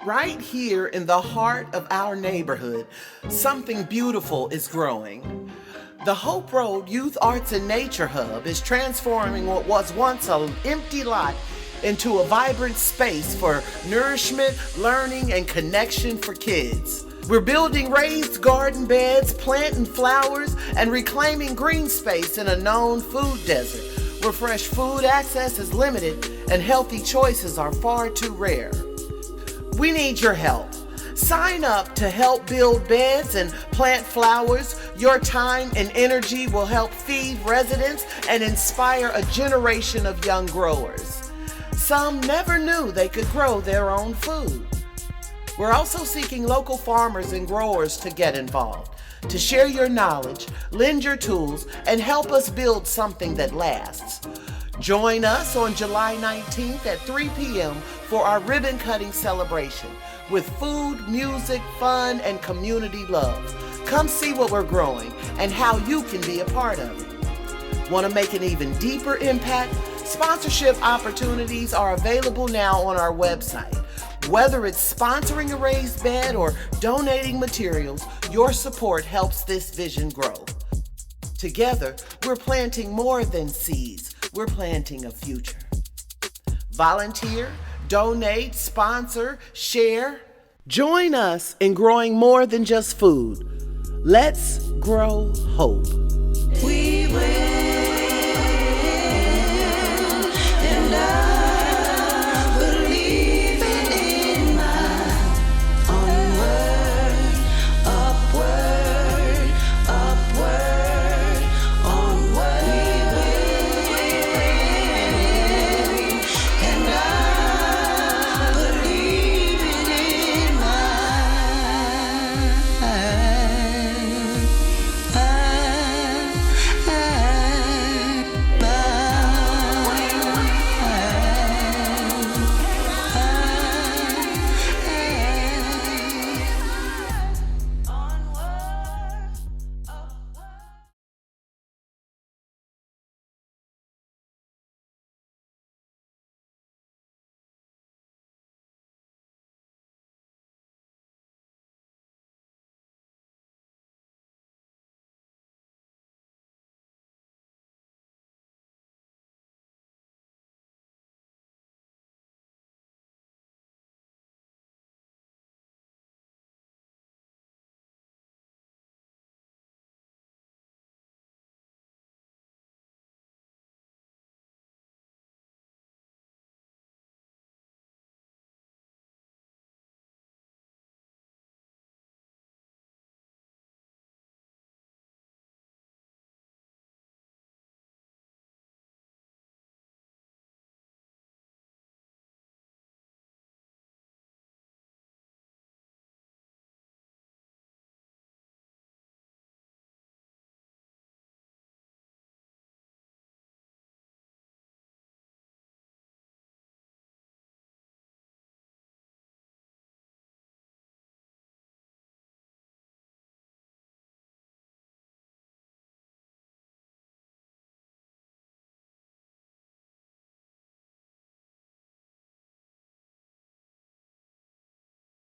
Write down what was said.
Right here in the heart of our neighborhood, something beautiful is growing. The Hope Road Youth Arts and Nature Hub is transforming what was once an empty lot into a vibrant space for nourishment, learning, and connection for kids. We're building raised garden beds, planting flowers, and reclaiming green space in a known food desert, where fresh food access is limited and healthy choices are far too rare. We need your help. Sign up to help build beds and plant flowers. Your time and energy will help feed residents and inspire a generation of young growers. Some never knew they could grow their own food. We're also seeking local farmers and growers to get involved, to share your knowledge, lend your tools, and help us build something that lasts. Join us on July 19th at 3 p.m. for our ribbon cutting celebration with food, music, fun, and community love. Come see what we're growing and how you can be a part of it. Want to make an even deeper impact? Sponsorship opportunities are available now on our website. Whether it's sponsoring a raised bed or donating materials, your support helps this vision grow. Together, we're planting more than seeds. We're planting a future. Volunteer, donate, sponsor, share. Join us in growing more than just food. Let's grow hope. We will.